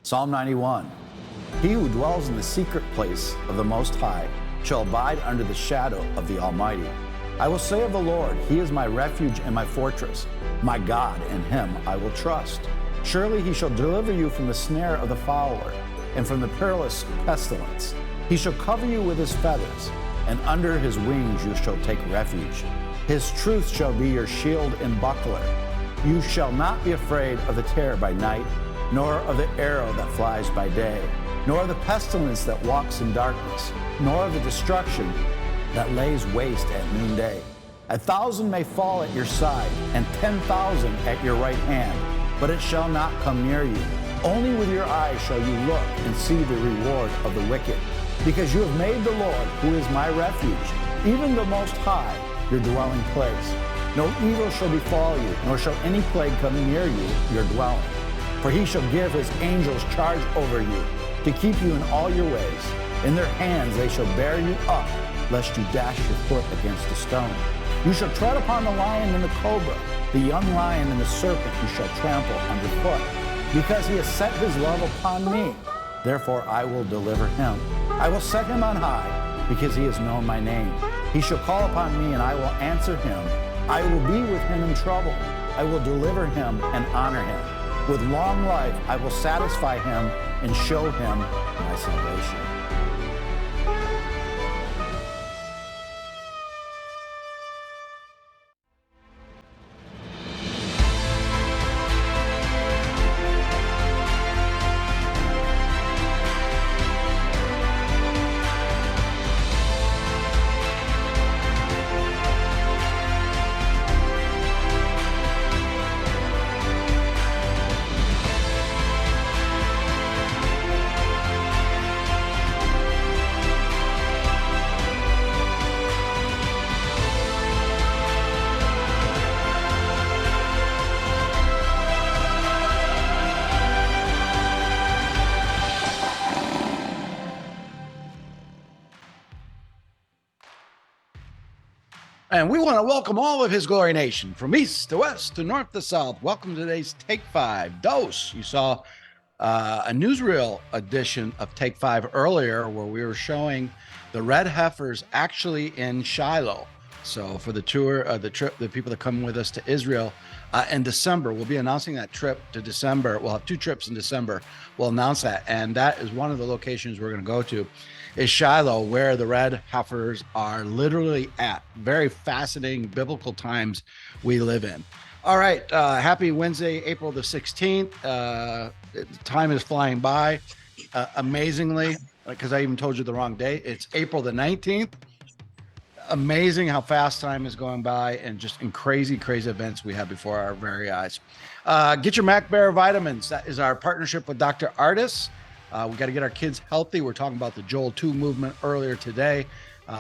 Psalm 91. He who dwells in the secret place of the Most High shall abide under the shadow of the Almighty. I will say of the Lord, He is my refuge and my fortress. My God, in Him I will trust. Surely He shall deliver you from the snare of the fowler and from the perilous pestilence. He shall cover you with His feathers, and under His wings you shall take refuge. His truth shall be your shield and buckler. You shall not be afraid of the terror by night, nor of the arrow that flies by day, nor of the pestilence that walks in darkness, nor of the destruction that lays waste at noonday. 1,000 may fall at your side, and 10,000 at your right hand, but it shall not come near you. Only with your eyes shall you look and see the reward of the wicked. Because you have made the Lord, who is my refuge, even the Most High, your dwelling place. No evil shall befall you, nor shall any plague come near you, your dwelling. For He shall give His angels charge over you, to keep you in all your ways. In their hands they shall bear you up, lest you dash your foot against a stone. You shall tread upon the lion and the cobra, the young lion and the serpent you shall trample underfoot. Because He has set His love upon me, therefore I will deliver him. I will set him on high, because he has known my name. He shall call upon me, and I will answer him. I will be with him in trouble. I will deliver him and honor him. With long life I will satisfy him and show him my salvation. And we want to welcome all of His Glory Nation from east to west to north to south. Welcome to today's Take 5 Dose. You saw a newsreel edition of Take 5 earlier where we were showing the red heifers actually in Shiloh. So for the tour, the trip, the people that come with us to Israel in December, we'll be announcing that trip to December. We'll have 2 trips in December. We'll announce that. And that is one of the locations we're going to go to, is Shiloh, where the red heifers are literally at. Very fascinating biblical times we live in. All right. Happy Wednesday, April the 16th. Time is flying by amazingly, because I even told you the wrong day. It's April the 19th. Amazing how fast time is going by, and just in crazy events we have before our very eyes. Get your Mac Bear vitamins. That is our partnership with Dr. Artis. We got to get our kids healthy. We're talking about the Joel 2 movement earlier today.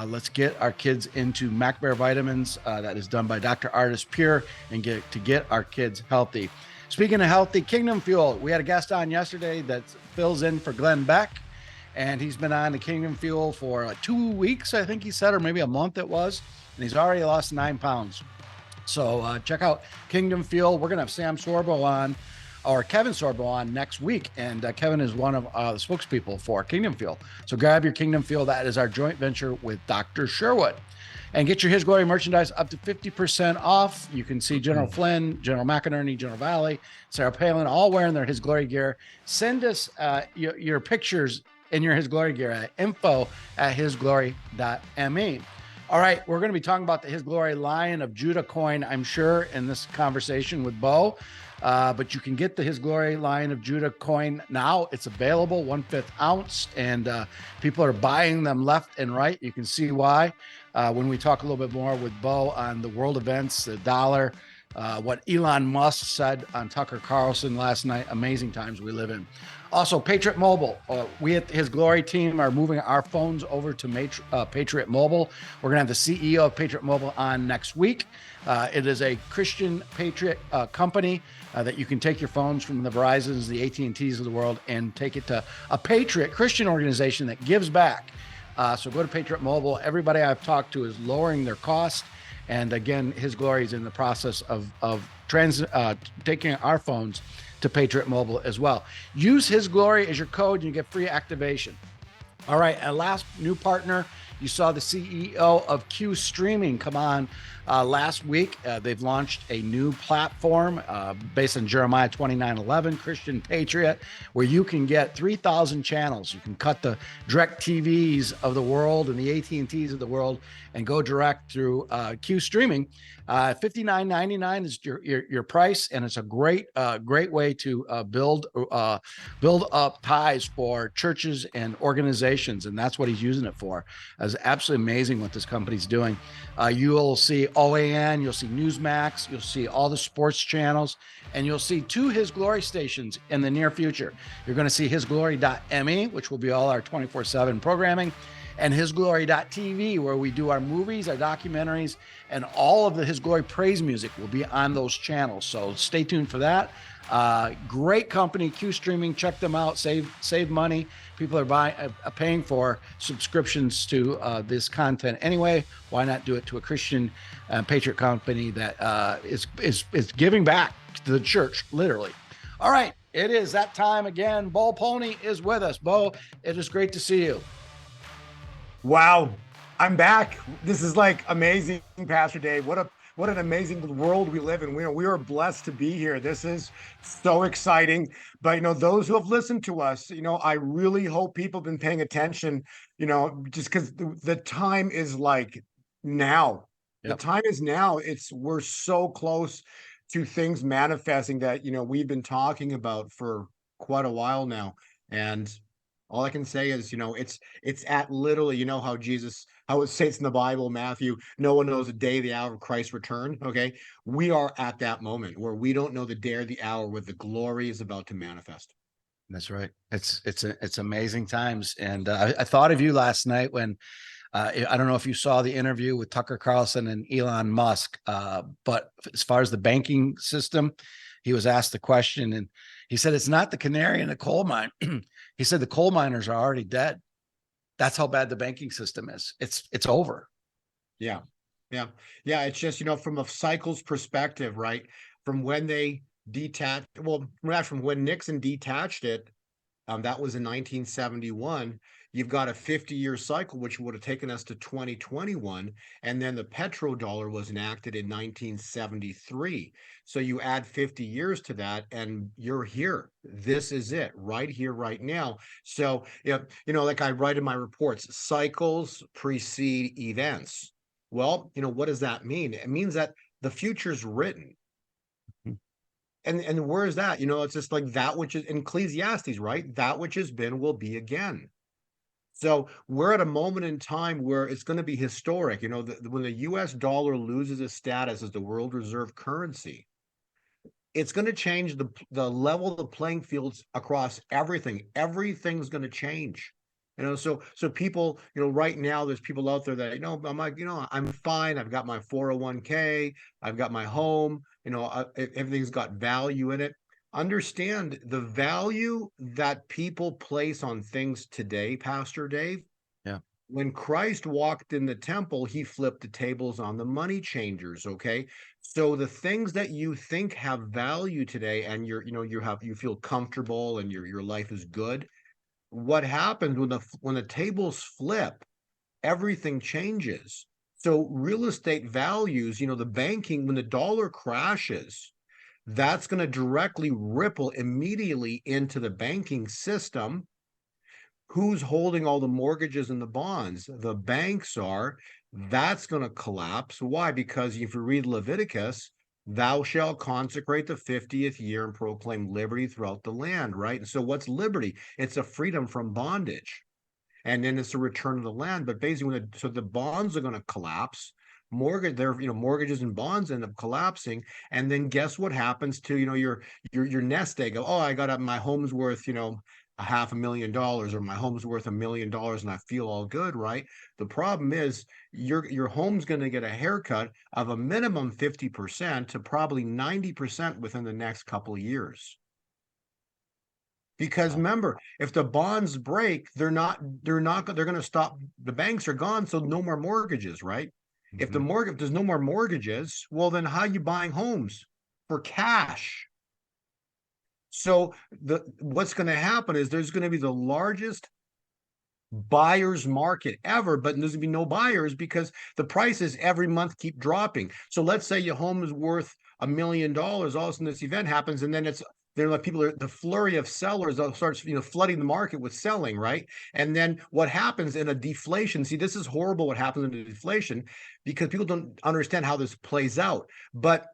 Let's get our kids into Mac Bear vitamins. That is done by Dr. Artis Pure, and get our kids healthy. Speaking of healthy, Kingdom Fuel. We had a guest on yesterday that fills in for Glenn Beck, and he's been on the Kingdom Fuel for 2 weeks, I think he said, or maybe a month it was, and he's already lost 9 pounds. So check out Kingdom Fuel. We're going to have Sam Sorbo on, or Kevin Sorbo on next week. And Kevin is one of the spokespeople for Kingdom Fuel. So grab your Kingdom Fuel. That is our joint venture with Dr. Sherwood. And get your His Glory merchandise up to 50% off. You can see General Flynn, General McInerney, General Valley, Sarah Palin, all wearing their His Glory gear. Send us your pictures in your His Glory gear at info@hisglory.me. All right, we're going to be talking about the His Glory Lion of Judah coin, I'm sure, in this conversation with Bo. But you can get the His Glory Lion of Judah coin now. It's available, 1/5 ounce, and people are buying them left and right. You can see why when we talk a little bit more with Bo on the world events, the dollar, what Elon Musk said on Tucker Carlson last night. Amazing times we live in. Also, Patriot Mobile. We at His Glory team are moving our phones over to Patriot Mobile. We're going to have the CEO of Patriot Mobile on next week. It is a Christian Patriot company that you can take your phones from the Verizons, the AT&Ts of the world, and take it to a Patriot Christian organization that gives back. So go to Patriot Mobile. Everybody I've talked to is lowering their cost. And again, His Glory is in the process of taking our phones to Patriot Mobile as well. Use His Glory as your code and you get free activation. All right, and last new partner, you saw the CEO of Q Streaming come on last week. They've launched a new platform based on Jeremiah 29:11, Christian Patriot, where you can get 3,000 channels. You can cut the direct TVs of the world and the AT&Ts of the world and go direct through Q Streaming. $59.99 is your price, and it's a great way to build up ties for churches and organizations, and that's what he's using it for. It's absolutely amazing what this company's doing. You'll see OAN, you'll see Newsmax, you'll see all the sports channels, and you'll see 2 His Glory stations in the near future. You're going to see HISGLORY.me, which will be all our 24/7 programming, and HISGLORY.tv, where we do our movies, our documentaries, and all of the His Glory praise music will be on those channels. So stay tuned for that. Great company, Q Streaming. Check them out. Save money. People are paying for subscriptions to this content anyway. Why not do it to a Christian Patriot company that is giving back to the church, literally. All right, it is that time again. Bo Polny is with us. Bo, it is great to see you. Wow, I'm back. This is like amazing, Pastor Dave. What an amazing world we live in. We are blessed to be here. This is so exciting. But those who have listened to us, I really hope people have been paying attention. Just because the time is like now. Yep. The time is now. We're so close to things manifesting that we've been talking about for quite a while now, and all I can say is, it's at literally, how it states in the Bible, Matthew, no one knows the day, the hour of Christ's return. Okay. We are at that moment where we don't know the day or the hour where the glory is about to manifest. That's right. It's amazing times. And I thought of you last night when, I don't know if you saw the interview with Tucker Carlson and Elon Musk, but as far as the banking system, he was asked the question and he said, it's not the canary in the coal mine. He said the coal miners are already dead. That's how bad the banking system is. It's over. Yeah. It's just, from a cycles perspective, right? From when they detached, from when Nixon detached it, that was in 1971. You've got a 50-year cycle, which would have taken us to 2021. And then the petrodollar was enacted in 1973. So you add 50 years to that and you're here. This is it right here, right now. So, like I write in my reports, cycles precede events. Well, what does that mean? It means that the future's written. And where is that? It's just like that which is in Ecclesiastes, right? That which has been will be again. So we're at a moment in time where it's going to be historic. When the US dollar loses its status as the world reserve currency, it's going to change the level of the playing fields across everything. Everything's going to change. So people, right now there's people out there that, I'm like, I'm fine. I've got my 401k. I've got my home. Everything's got value in it. Understand the value that people place on things today, Pastor Dave. Yeah. When Christ walked in the temple, he flipped the tables on the money changers. Okay. So the things that you think have value today and you feel comfortable and your life is good. What happens when the tables flip, everything changes. So real estate values, the banking, when the dollar crashes, that's going to directly ripple immediately into the banking system. Who's holding all the mortgages and the bonds? The banks are. That's going to collapse. Why? Because if you read Leviticus, thou shalt consecrate the 50th year and proclaim liberty throughout the land, right? And so what's liberty? It's a freedom from bondage. And then it's a return of the land. But basically, so the bonds are going to collapse. Mortgages and bonds end up collapsing, and then guess what happens to your nest egg? Oh, I got my home's worth $500,000, or my home's worth $1 million, and I feel all good, right? The problem is your home's going to get a haircut of a minimum 50% to probably 90% within the next couple of years. Because remember, if the bonds break, they're going to stop. The banks are gone, so no more mortgages, right? If there's no more mortgages, well, then how are you buying homes? for cash. So what's going to happen is there's going to be the largest buyer's market ever, but there's gonna be no buyers because the prices every month keep dropping. So let's say your home is worth $1 million. All of a sudden this event happens, and then they're like the flurry of sellers starts flooding the market with selling, right? And then what happens in a deflation? See, this is horrible what happens in a deflation because people don't understand how this plays out. But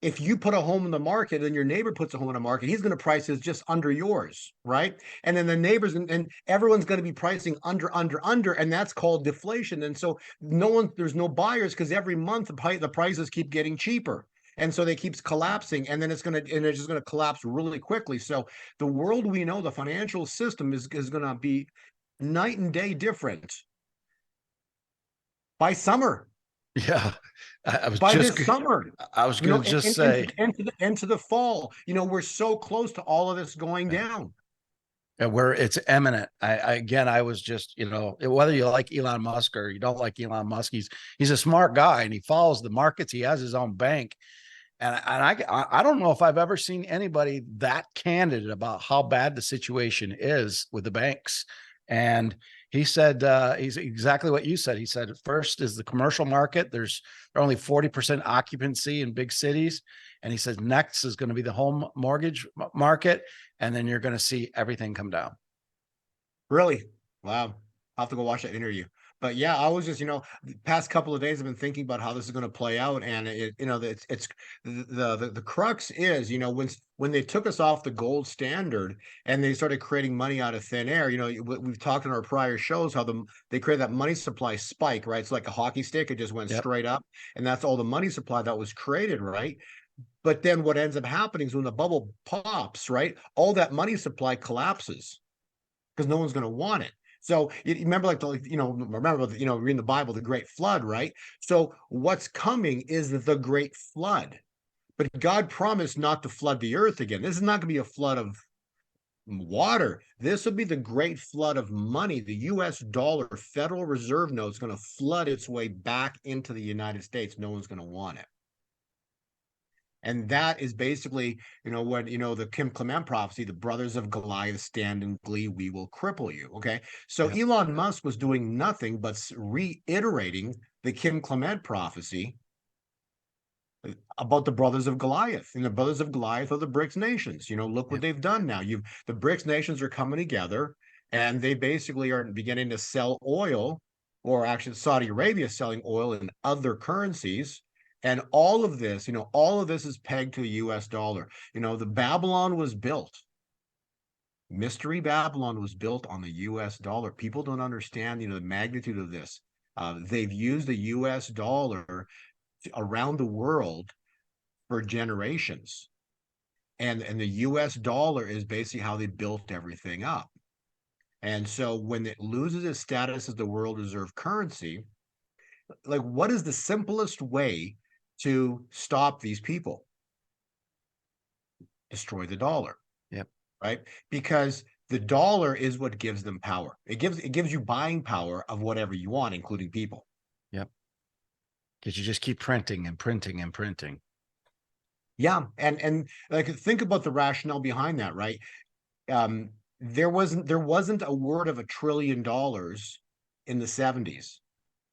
if you put a home in the market and your neighbor puts a home in the market, he's going to price it just under yours, right? And then the neighbors and everyone's going to be pricing under, and that's called deflation. And so there's no buyers because every month the prices keep getting cheaper. And so they keeps collapsing, and then it's just going to collapse really quickly. So the world we know, the financial system is going to be night and day different by summer. Yeah, By this summer. I was going to just say into the fall. We're so close to all of this going down. Where it's imminent. I was just, whether you like Elon Musk or you don't like Elon Musk, he's a smart guy and he follows the markets. He has his own bank. And I don't know if I've ever seen anybody that candid about how bad the situation is with the banks. And he said, he's exactly what you said. He said, first is the commercial market. There's only 40% occupancy in big cities. And he says, next is going to be the home mortgage market. And then you're going to see everything come down. Really? Wow. I'll have to go watch that interview. But yeah, I was just, the past couple of days I've been thinking about how this is going to play out. And it's the crux is, when they took us off the gold standard and they started creating money out of thin air, we've talked in our prior shows how they created that money supply spike, right? It's like a hockey stick. It just went straight up, and that's all the money supply that was created, right? But then what ends up happening is when the bubble pops, right, all that money supply collapses because no one's going to want it. So you remember, reading the Bible, the great flood, right? So what's coming is the great flood. But God promised not to flood the earth again. This is not going to be a flood of water. This will be the great flood of money. The US dollar Federal Reserve note is going to flood its way back into the United States. No one's going to want it. And that is basically, when, the Kim Clement prophecy, the brothers of Goliath stand in glee, we will cripple you. Okay. So Elon Musk was doing nothing but reiterating the Kim Clement prophecy about the brothers of Goliath. And the brothers of Goliath are the BRICS nations. Look what they've done now. The BRICS nations are coming together, and they basically are beginning to sell oil, or actually Saudi Arabia is selling oil in other currencies. And all of this is pegged to a US dollar. The Babylon was built. Mystery Babylon was built on the US dollar. People don't understand, the magnitude of this. They've used the US dollar around the world for generations. And the US dollar is basically how they built everything up. And so when it loses its status as the world reserve currency, like, what is the simplest way to stop these people? Destroy the dollar. Yep. Right? Because the dollar is what gives them power. It gives you buying power of whatever you want, including people. Yep. Because you just keep printing and printing and printing. Yeah. And like, think about the rationale behind that, right? There wasn't a word of $1 trillion in the 70s.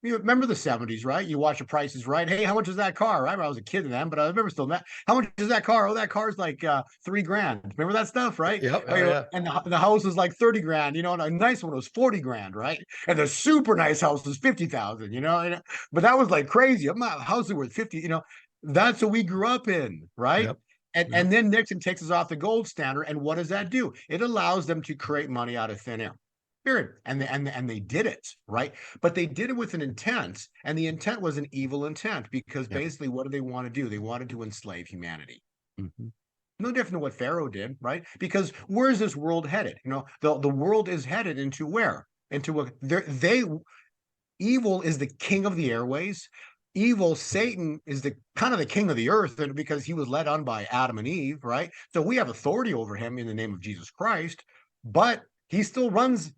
You remember the 70s, right? You watch The Price is Right. Hey, how much is that car? Right? I was a kid then, but I remember still that. How much is that car? Oh, that car's like $3,000. Remember that stuff, right? Yep. And the house was like 30 grand, and a nice one was 40 grand, right? And the super nice house was 50,000, but that was like crazy. My house is worth 50, that's what we grew up in, right? Yep. And then Nixon takes us off the gold standard. And what does that do? It allows them to create money out of thin air. Period. And they did it, right? But they did it with an intent, and the intent was an evil intent, because basically, what do they want to do? They wanted to enslave humanity. Mm-hmm. No different than what Pharaoh did, right? Because where is this world headed? The world is headed into where? Into evil is the king of the airways. Evil, Satan, is the kind of the king of the earth, because he was led on by Adam and Eve, right? So we have authority over him in the name of Jesus Christ, but he still runs.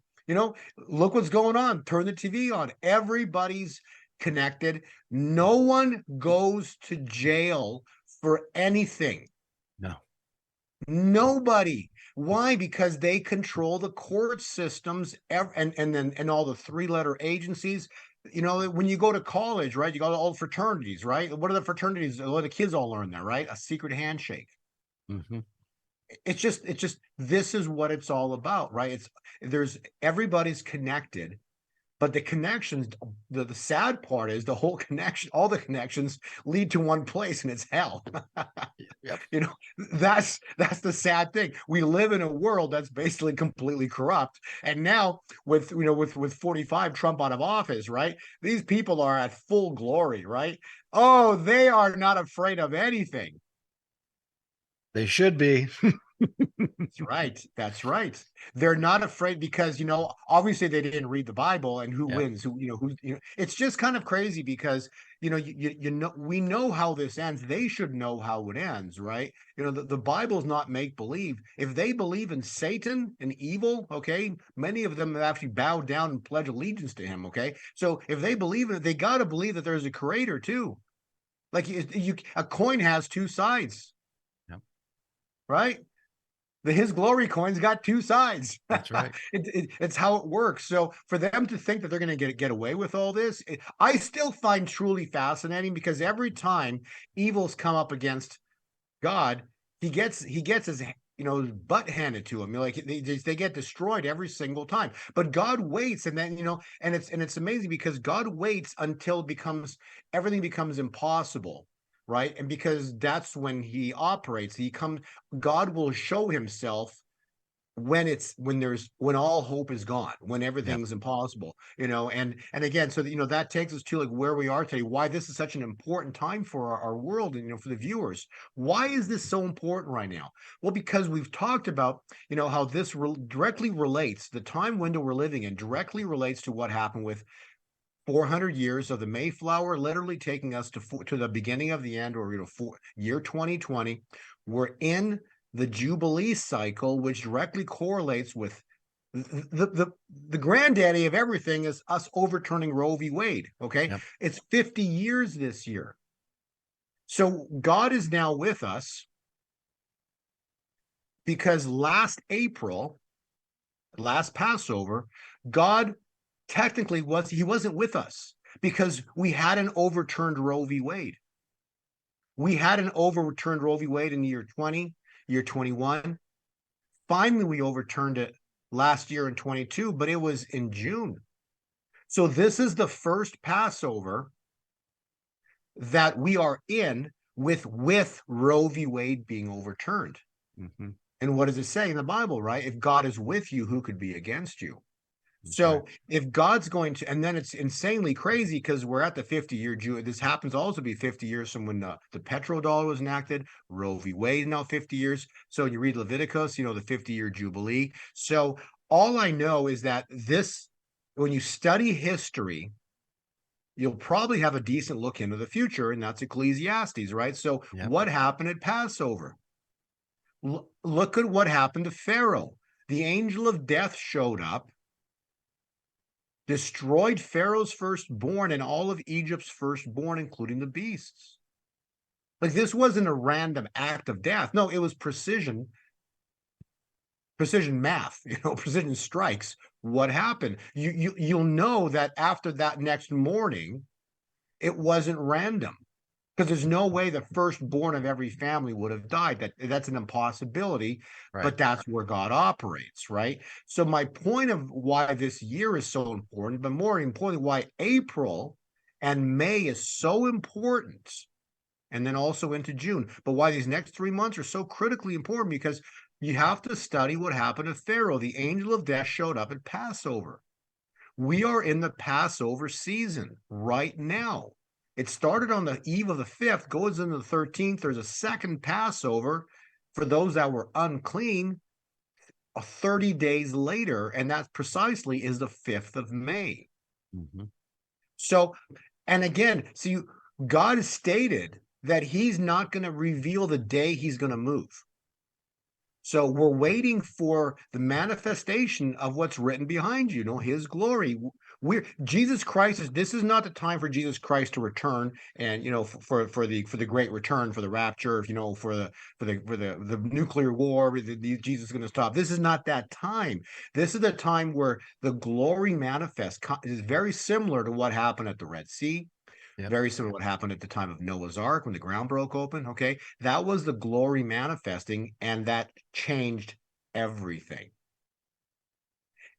Look what's going on. Turn the TV on. Everybody's connected. No one goes to jail for anything. No. Nobody. Why? Because they control the court systems and all the three-letter agencies. You know, when you go to college, right? You go to all fraternities, right? What are the fraternities? What do the kids all learn there, right? A secret handshake. Mm-hmm. It's just this is what it's all about, right? Everybody's connected. But the connections, the sad part is the whole connection, all the connections lead to one place, and it's hell. Yep. You know, that's the sad thing. We live in a world that's basically completely corrupt. And now with 45 Trump out of office, right? These people are at full glory, right? Oh, they are not afraid of anything. They should be. That's right. That's right. They're not afraid because, obviously they didn't read the Bible, and who Yep. wins, it's just kind of crazy because, we know how this ends. They should know how it ends, right? The Bible's not make believe. If they believe in Satan and evil, okay, many of them have actually bowed down and pledged allegiance to him. Okay. So if they believe in it, they got to believe that there's a creator too. Like a coin has two sides. Yep. Right? The His Glory coin's got two sides. That's right. It's how it works. So for them to think that they're going to get away with all this, I still find truly fascinating, because every time evil's come up against God, he gets his butt handed to him. Like they get destroyed every single time. But God waits, and then and it's amazing because God waits until everything becomes impossible. Right. And because that's when he operates, God will show himself when all hope is gone, when everything's impossible, and again, so that takes us to like where we are today, why this is such an important time for our world, and for the viewers. Why is this so important right now? Well, because we've talked about, how this directly relates, the time window we're living in directly relates to what happened with 400 years of the Mayflower, literally taking us to the beginning of the end, or year 2020. We're in the Jubilee cycle, which directly correlates with the granddaddy of everything is us overturning Roe v. Wade. Okay, It's 50 years this year. So God is now with us, because last Passover, God technically he wasn't with us, because we hadn't overturned Roe v. Wade. We hadn't overturned Roe v. Wade in year 20, year 21. Finally, we overturned it last year in 22, but it was in June. So this is the first Passover that we are in with Roe v. Wade being overturned. Mm-hmm. And what does it say in the Bible, right? If God is with you, who could be against you? So if God's going to, and then it's insanely crazy because we're at the 50-year Jew. This happens also be 50 years from when the petrodollar was enacted. Roe v. Wade now 50 years. So you read Leviticus, the 50-year Jubilee. So all I know is that when you study history, you'll probably have a decent look into the future, and that's Ecclesiastes, right? So what happened at Passover? Look at what happened to Pharaoh. The angel of death showed up, destroyed Pharaoh's firstborn and all of Egypt's firstborn, including the beasts. Like, this wasn't a random act of death. No, it was precision math, precision strikes. What happened? You'll know that after that next morning, it wasn't random, because there's no way the firstborn of every family would have died. That's an impossibility, but that's where God operates, right? So my point of why this year is so important, but more importantly, why April and May is so important, and then also into June, but why these next 3 months are so critically important, because you have to study what happened to Pharaoh. The angel of death showed up at Passover. We are in the Passover season right now. It started on the eve of the 5th, goes into the 13th. There's a second Passover for those that were unclean 30 days later, and that precisely is the 5th of May. Mm-hmm. So, and again, see, God has stated that he's not going to reveal the day he's going to move. So we're waiting for the manifestation of what's written behind you, his glory. Jesus Christ this is not the time for Jesus Christ to return and for the great return, for the rapture, for the nuclear war, Jesus is going to stop. This is not that time. This is the time where the glory manifests. Is very similar to what happened at the Red Sea. Yep. Very similar to what happened at the time of Noah's Ark when the ground broke open. Okay. That was the glory manifesting, and that changed everything.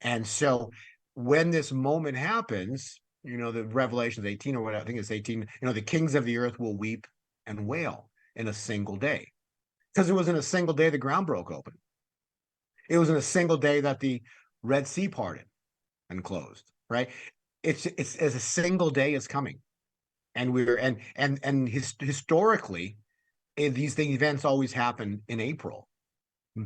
And so when this moment happens, the Revelations 18 or what, I think it's 18, the kings of the earth will weep and wail in a single day. Because it was in a single day the ground broke open. It was in a single day that the Red Sea parted and closed, right? It's as a single day is coming. And historically, these events always happen in April,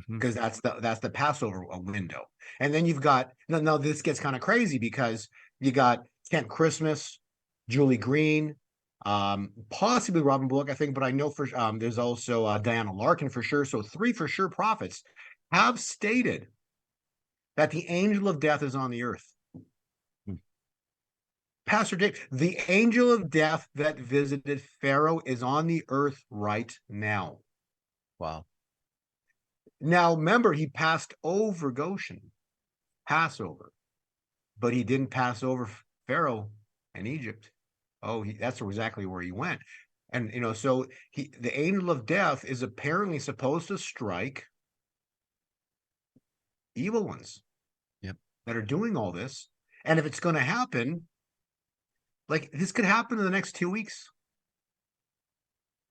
because that's the Passover window. And then you've got now this gets kind of crazy, because you got Kent Christmas, Julie Green, possibly Robin Bullock, I think, but I know for there's also Diana Larkin for sure. So 3 for sure prophets have stated that the angel of death is on the earth. Pastor Dick, the angel of death that visited Pharaoh is on the earth right now. Wow. Now, remember, he passed over Goshen, Passover, but he didn't pass over Pharaoh and Egypt. That's exactly where he went. And, so the angel of death is apparently supposed to strike evil ones. Yep. That are doing all this. And if it's going to happen, like, this could happen in the next 2 weeks.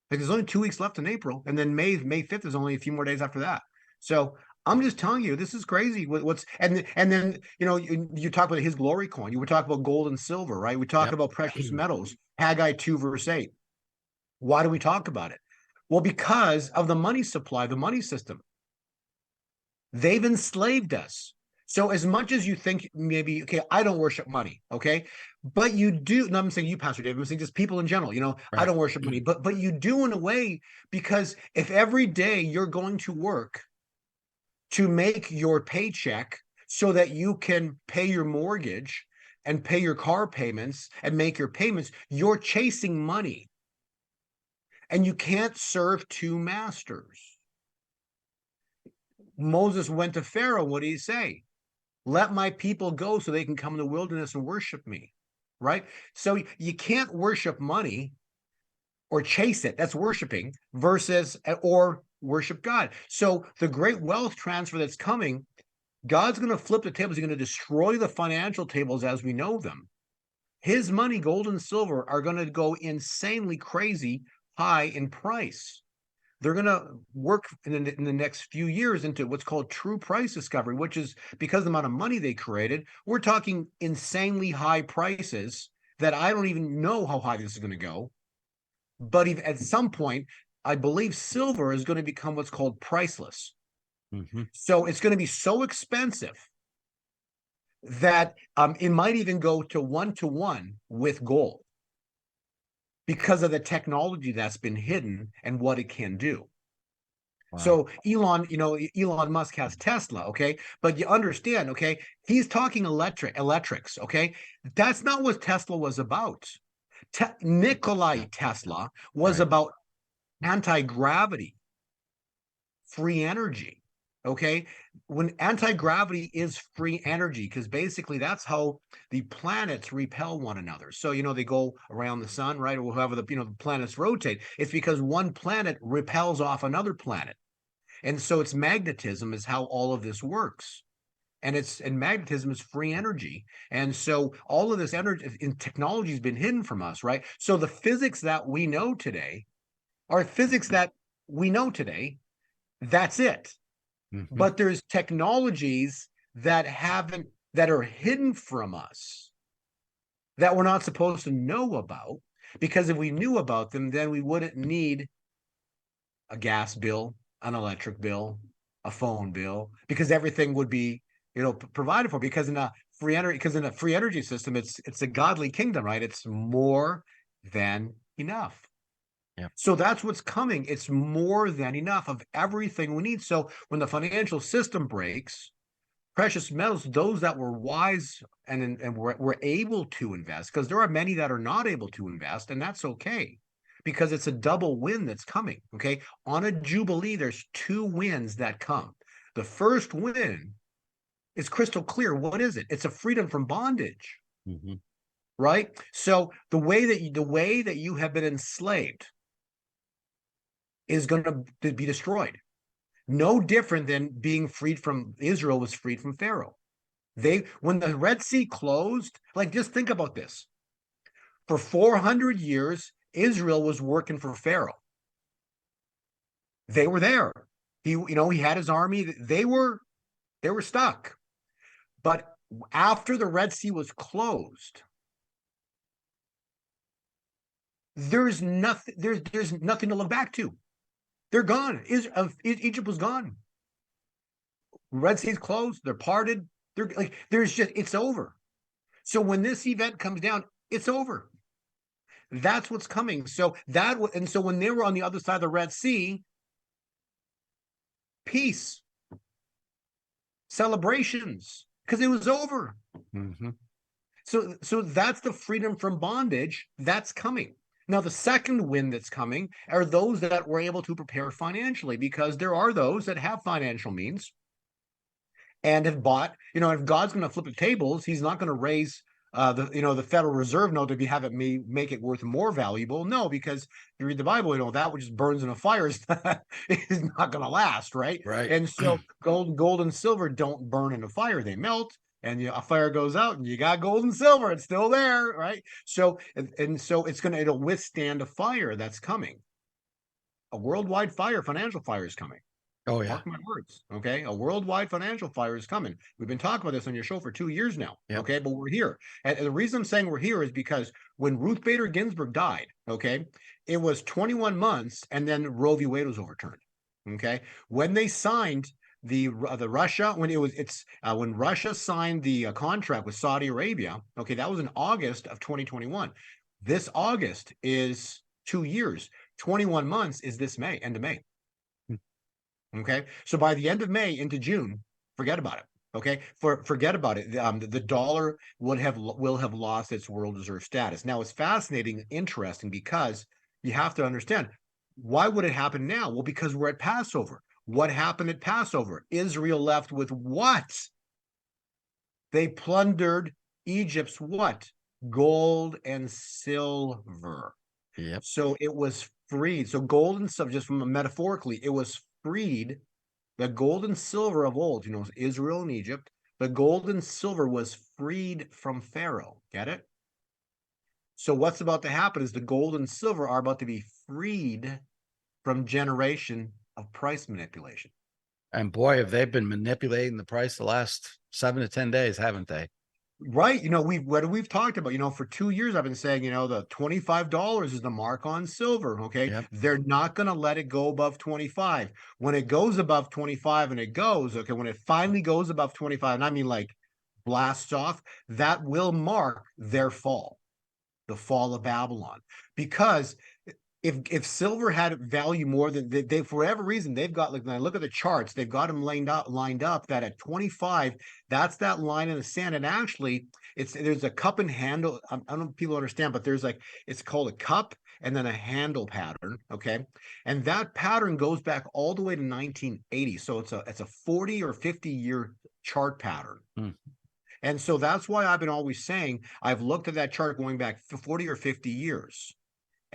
Like, there's only 2 weeks left in April, and then May 5th is only a few more days after that. So I'm just telling you, this is crazy. And then you talk about his glory coin. You were talking about gold and silver, right? We talk about precious metals. Haggai 2 verse 8. Why do we talk about it? Well, because of the money supply, the money system. They've enslaved us. So as much as you think maybe, okay, I don't worship money, okay? But you do, no, I'm saying you, Pastor David, I'm saying just people in general, Right. I don't worship money, but you do in a way, because if every day you're going to work to make your paycheck so that you can pay your mortgage and pay your car payments and make your payments, you're chasing money. And you can't serve 2 masters. Moses went to Pharaoh. What did he say? Let my people go so they can come in the wilderness and worship me, right? So you can't worship money or chase it. That's worshiping or worship God. So the great wealth transfer that's coming, God's going to flip the tables. He's going to destroy the financial tables as we know them. His money, gold and silver, are going to go insanely crazy high in price. They're going to work in the next few years into what's called true price discovery, which is, because of the amount of money they created, we're talking insanely high prices that I don't even know how high this is going to go. But at some point, I believe silver is going to become what's called priceless. So it's going to be so expensive that it might even go to 1-to-1 with gold, because of the technology that's been hidden and what it can do. Wow. So Elon Musk has Tesla, okay? But you understand, okay? He's talking electrics, okay? That's not what Tesla was about. Nikolai Tesla was about anti-gravity, free energy. Okay, when anti-gravity is free energy, because basically that's how the planets repel one another. So they go around the sun, right, or however the planets rotate. It's because one planet repels off another planet, and so it's magnetism is how all of this works. And magnetism is free energy, and so all of this energy in technology has been hidden from us, right? So the physics that we know today are physics that we know today. That's it. But there's technologies that are hidden from us that we're not supposed to know about, because if we knew about them, then we wouldn't need a gas bill, an electric bill, a phone bill, because everything would be provided for. Because in a free energy system, it's a godly kingdom, right? It's more than enough. Yep. So that's what's coming. It's more than enough of everything we need. So when the financial system breaks, precious metals, those that were wise and were able to invest, because there are many that are not able to invest, and that's okay, because it's a double win that's coming. Okay, on a jubilee, there's two wins that come. The first win is crystal clear. What is it? It's a freedom from bondage, Mhm. right? So the way that you have been enslaved is going to be destroyed. No different than being freed from Israel was freed from Pharaoh. When the Red Sea closed, like just think about this. For 400 years, Israel was working for Pharaoh. They were there. He had his army. They were stuck. But after the Red Sea was closed, there's nothing to look back to. They're gone. Egypt was gone. Red Sea's closed. They're parted. It's over. So when this event comes down, it's over. That's what's coming. So when they were on the other side of the Red Sea, peace, celebrations, because it was over. Mm-hmm. So that's the freedom from bondage that's coming. Now, the second win that's coming are those that were able to prepare financially, because there are those that have financial means and have bought. If God's going to flip the tables, He's not going to raise the Federal Reserve note to have it make it worth more valuable. No, because you read the Bible, that which burns in a fire is not going to last, right? Right. And so gold and silver don't burn in a fire; they melt. And a fire goes out, and you got gold and silver; it's still there, right? So it'll withstand a fire that's coming. A worldwide fire, financial fire is coming. Oh yeah. Mark my words, okay? A worldwide financial fire is coming. We've been talking about this on your show for 2 years now, Yep. okay? But we're here. And the reason I'm saying we're here is because when Ruth Bader Ginsburg died, okay, it was 21 months, and then Roe v. Wade was overturned, okay? When they signed the Russia, when Russia signed the contract with Saudi Arabia, okay, that was in August of 2021. This August is 2 years. 21 months is this May, end of May. Okay, so by the end of May into June, forget about it. Okay, forget about it. The dollar will have lost its world reserve status. Now, it's fascinating, interesting, because you have to understand, why would it happen now? Well, because we're at Passover. What happened at Passover? Israel left with what? They plundered Egypt's what? Gold and silver. Yep. So it was freed. So gold and silver, just from metaphorically, it was freed. The gold and silver of old, Israel and Egypt, the gold and silver was freed from Pharaoh. Get it? So what's about to happen is the gold and silver are about to be freed from generation of price manipulation. And boy, have they been manipulating the price the last 7 to 10 days, haven't they? Right. We've talked about, for 2 years, I've been saying, the $25 is the mark on silver. Okay. Yep. They're not going to let it go above 25. When it goes above 25 and it goes, okay, when it finally goes above 25, and I mean like blasts off, that will mark their fall, the fall of Babylon. Because if silver had value more than they for whatever reason, they've got, like, when I look at the charts, they've got them lined up that at 25, that's that line in the sand. And actually, there's a cup and handle. I don't know if people understand, but it's called a cup and then a handle pattern. Okay. And that pattern goes back all the way to 1980. So it's a 40 or 50-year chart pattern. And so that's why I've been always saying, I've looked at that chart going back 40 or 50 years.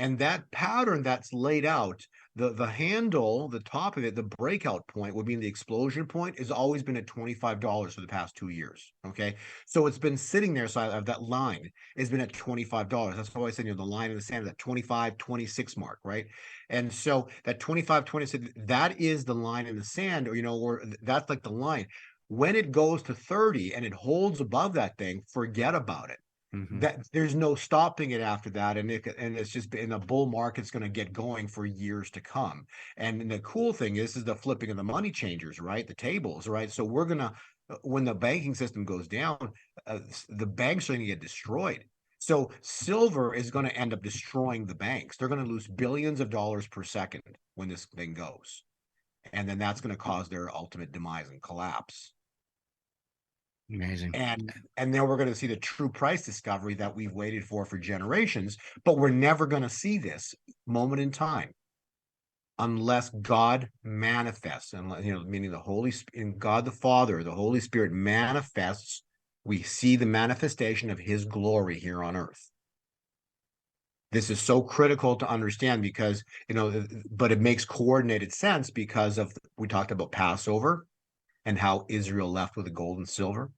And that pattern that's laid out, the handle, the top of it, the breakout point would be the explosion point, has always been at $25 for the past 2 years. Okay. So it's been sitting there. So that line has been at $25. That's why I said, the line in the sand is that 25, 26 mark. Right. And so that 25, 26, that is the line in the sand, or that's like the line. When it goes to 30 and it holds above that thing, forget about it. That there's no stopping it after that, and it's just in a bull market's going to get going for years to come. And the cool thing is the flipping of the money changers, right? The tables, right? So we're gonna, when the banking system goes down, the banks are going to get destroyed. So silver is going to end up destroying the banks. They're going to lose billions of dollars per second when this thing goes. And then that's going to cause their ultimate demise and collapse. Amazing. And then we're going to see the true price discovery that we've waited for generations, but we're never going to see this moment in time unless God manifests, and meaning the Holy in God the Father, the Holy Spirit manifests. We see the manifestation of His glory here on earth. This is so critical to understand because, but it makes coordinated sense because of, we talked about Passover and how Israel left with the gold and silver.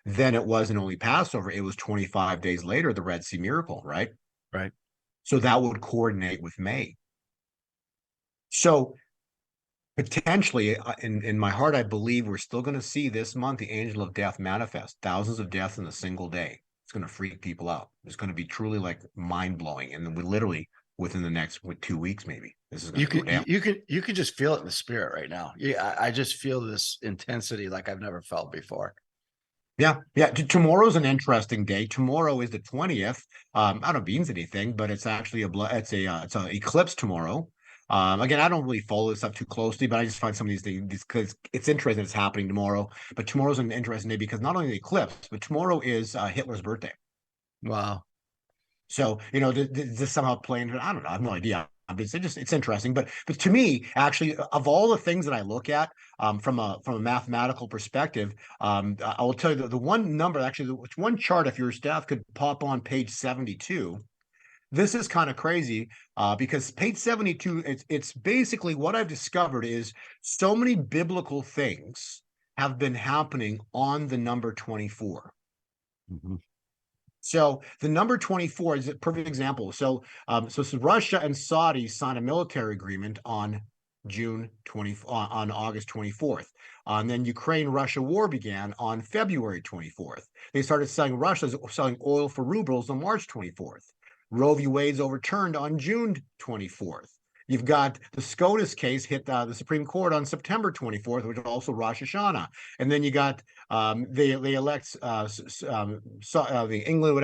Then it wasn't only Passover, it was 25 days later, the Red Sea miracle, right? Right. So that would coordinate with May. So potentially, in my heart, I believe we're still going to see this month the angel of death manifest. Thousands of deaths in a single day. It's going to freak people out. It's going to be truly like mind-blowing. And then we literally, within the next 2 weeks, maybe, this is going to go down. You can just feel it in the spirit right now. Yeah, I just feel this intensity like I've never felt before. Yeah. Tomorrow's an interesting day. Tomorrow is the 20th. I don't know if it means anything, but it's actually it's an eclipse tomorrow. Again, I don't really follow this stuff too closely, but I just find some of these things because it's interesting it's happening tomorrow. But tomorrow's an interesting day because not only the eclipse, but tomorrow is Hitler's birthday. Wow. So, does this somehow play into it? I don't know. I have no idea. It's interesting. But to me, actually, of all the things that I look at from a mathematical perspective, I will tell you the one number, actually, which one chart, if your staff could pop on page 72. This is kind of crazy because page 72, it's basically what I've discovered is so many biblical things have been happening on the number 24. Mm-hmm. So the number 24 is a perfect example. So Russia and Saudi signed a military agreement on on August 24th. And then Ukraine-Russia war began on February 24th. They started selling oil for rubles on March 24th. Roe v. Wade's overturned on June 24th. You've got the SCOTUS case hit the Supreme Court on September 24th, which is also Rosh Hashanah. And then you got they elect the England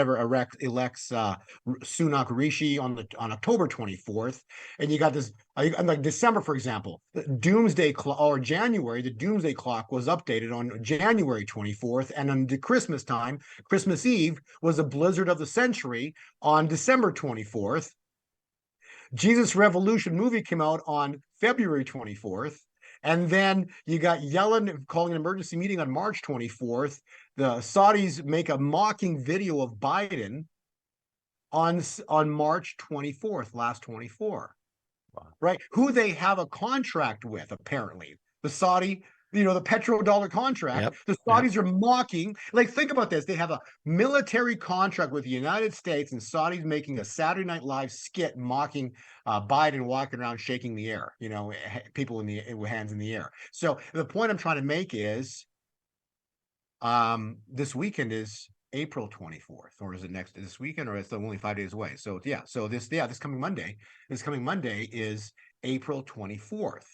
elects Sunak Rishi on October 24th, and you got this like December, for example, the Doomsday Clock, or January, the Doomsday Clock was updated on January 24th, and on the Christmas time, Christmas Eve was a blizzard of the century on December 24th. Jesus Revolution movie came out on February 24th. And then you got Yellen calling an emergency meeting on March 24th. The Saudis make a mocking video of Biden on March 24th, last 24. Wow. Right? Who they have a contract with, apparently. The Saudi, the petrodollar contract. Yep. The Saudis are mocking. Like, think about this. They have a military contract with the United States, and Saudis making a Saturday Night Live skit mocking Biden walking around shaking the air, people with hands in the air. So the point I'm trying to make is this weekend is April 24th, or is it this weekend, or it's only 5 days away? So this coming Monday is April 24th.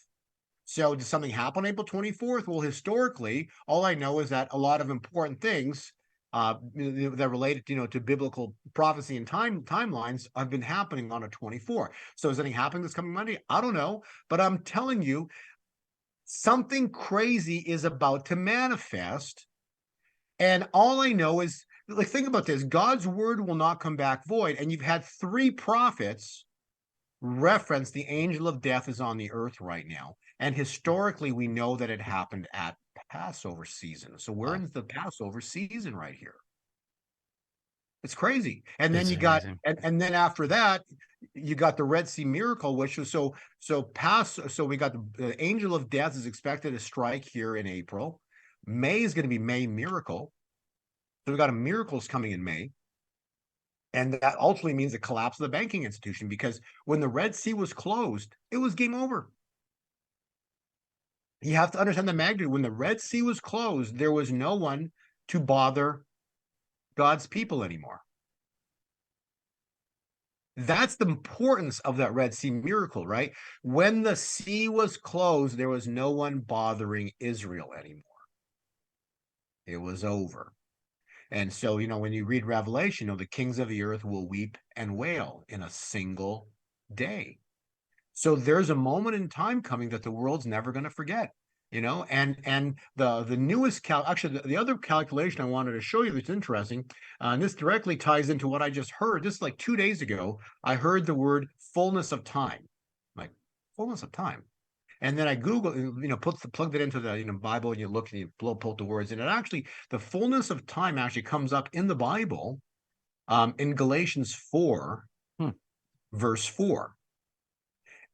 So did something happen on April 24th? Well, historically, all I know is that a lot of important things that related, to biblical prophecy and timelines have been happening on a 24. So is anything happening this coming Monday? I don't know, but I'm telling you, something crazy is about to manifest. And all I know is, like, think about this. God's word will not come back void. And you've had 3 prophets reference the angel of death is on the earth right now. And historically, we know that it happened at Passover season. So we're in the Passover season right here. It's crazy. And then and then after that, you got the Red Sea miracle, which was so we got the angel of death is expected to strike here in April. May is going to be May miracle. So we got miracles coming in May. And that ultimately means the collapse of the banking institution, because when the Red Sea was closed, it was game over. You have to understand the magnitude. When the Red Sea was closed, there was no one to bother God's people anymore. That's the importance of that Red Sea miracle, right? When the sea was closed, there was no one bothering Israel anymore. It was over. And so, when you read Revelation, the kings of the earth will weep and wail in a single day. So there's a moment in time coming that the world's never going to forget, and the newest actually the other calculation I wanted to show you that's interesting, and this directly ties into what I just heard. Just like 2 days ago, I heard the word fullness of time, like fullness of time. And then I Google, plugged it into the Bible, and you look and you pull the words, and it actually, the fullness of time actually comes up in the Bible, in Galatians 4, verse 4.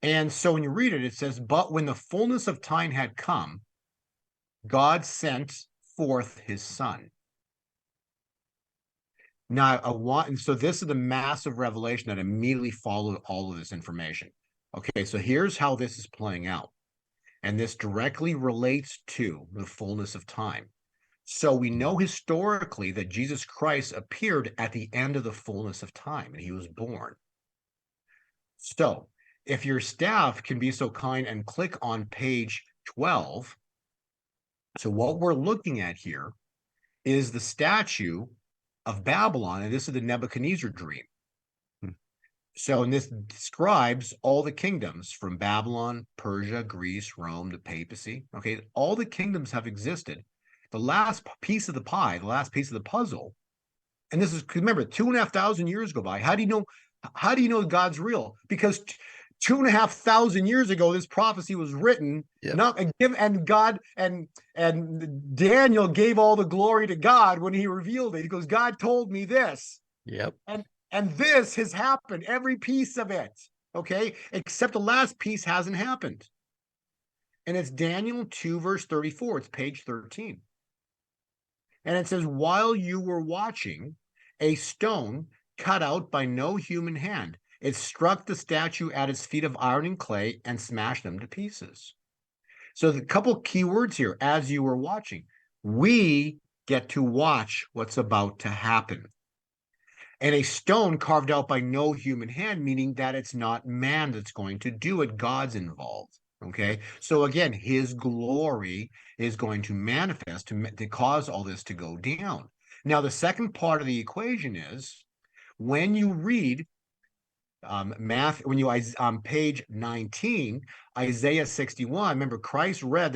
And so when you read it, it says, "But when the fullness of time had come, God sent forth his son." Now, and so this is the massive revelation that immediately followed all of this information. Okay, so here's how this is playing out. And this directly relates to the fullness of time. So we know historically that Jesus Christ appeared at the end of the fullness of time, and he was born. So if your staff can be so kind and click on page 12. So what we're looking at here is the statue of Babylon, and this is the Nebuchadnezzar dream. So, and this describes all the kingdoms from Babylon, Persia, Greece, Rome, the papacy. Okay, all the kingdoms have existed. The last piece of the pie, the last piece of the puzzle, and this is, remember, 2,500 years go by. How do you know? How do you know God's real? Because 2,500 years ago, this prophecy was written. Yep. And God and Daniel gave all the glory to God when he revealed it. He goes, "God told me this." Yep. And this has happened, every piece of it, okay? Except the last piece hasn't happened. And it's Daniel 2, verse 34. It's page 13. And it says, "While you were watching, a stone cut out by no human hand, it struck the statue at its feet of iron and clay and smashed them to pieces." So the couple key words here, as you were watching. We get to watch what's about to happen. And a stone carved out by no human hand, meaning that it's not man that's going to do it. God's involved. Okay. So again, his glory is going to manifest to cause all this to go down. Now, the second part of the equation is when you read when you on page 19, Isaiah 61, remember Christ read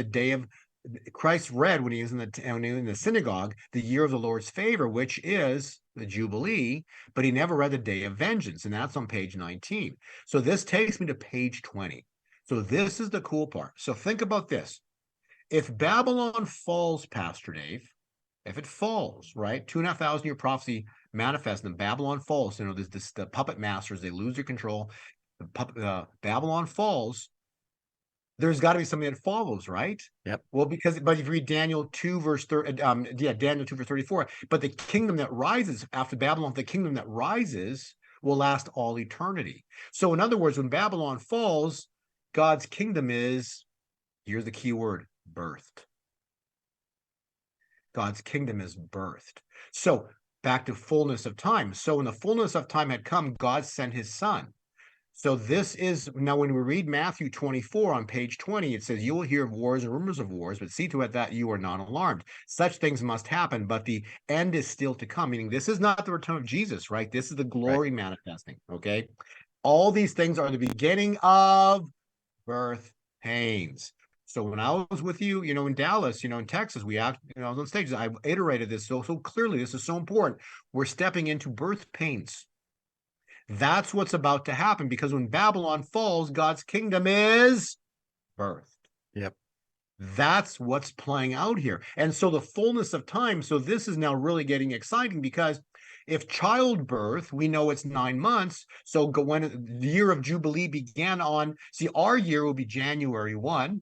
when he was in the synagogue, the year of the Lord's favor, which is the Jubilee, but he never read the day of vengeance, and that's on page 19. So this takes me to page 20. So this is the cool part. So think about this. If Babylon falls, Pastor Dave, if it falls, right, 2,500 year prophecy manifests, and Babylon falls, the puppet masters, they lose their control, Babylon falls, there's got to be something that follows, right? Yep. Well, but if you read Daniel 2, verse 34, but the kingdom that rises after Babylon, the kingdom that rises will last all eternity. So in other words, when Babylon falls, God's kingdom is, here's the key word, birthed. God's kingdom is birthed. So back to fullness of time. So when the fullness of time had come, God sent his son. So this is, now when we read Matthew 24 on page 20, it says, "You will hear of wars and rumors of wars, but see to it that you are not alarmed. Such things must happen, but the end is still to come." Meaning this is not the return of Jesus, right? This is the glory manifesting, okay? All these things are the beginning of birth pains. So when I was with you, in Dallas, in Texas, I was on stage, I iterated this so clearly. This is so important. We're stepping into birth pains. That's what's about to happen, because when Babylon falls, God's kingdom is birthed. Yep. That's what's playing out here. And so the fullness of time, so this is now really getting exciting, because if childbirth, we know it's 9 months. So when the year of Jubilee began our year will be January 1,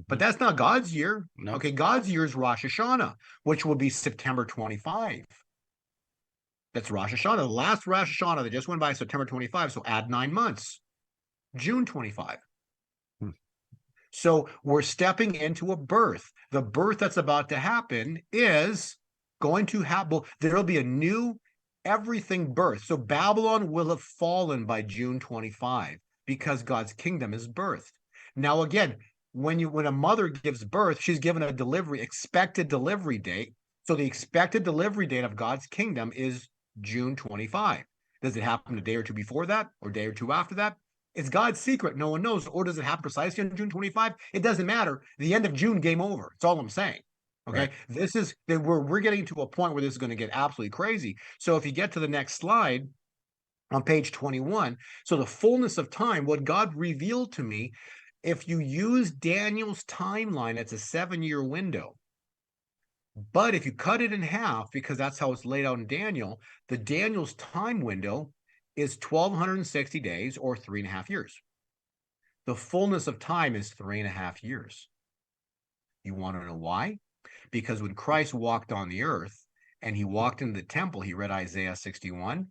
but that's not God's year. No. Okay, God's year is Rosh Hashanah, which will be September 25. That's Rosh Hashanah. The last Rosh Hashanah that just went by, September 25. So add 9 months, June 25. So we're stepping into a birth. The birth that's about to happen is going to happen. There'll be a new everything birth. So Babylon will have fallen by June 25 because God's kingdom is birthed. Now, again, when a mother gives birth, she's given a expected delivery date. So the expected delivery date of God's kingdom is June 25. Does it happen a day or two before that, or a day or two after that? It's God's secret. No one knows. Or does it happen precisely on June 25? It doesn't matter. The end of June, game over. That's all I'm saying. Okay. Right. This is we're getting to a point where this is going to get absolutely crazy. So if you get to the next slide on page 21, so the fullness of time, what God revealed to me, if you use Daniel's timeline, it's a 7-year window. But if you cut it in half, because that's how it's laid out in Daniel, the Daniel's time window is 1,260 days or 3.5 years. The fullness of time is 3.5 years. You want to know why? Because when Christ walked on the earth and he walked into the temple, he read Isaiah 61.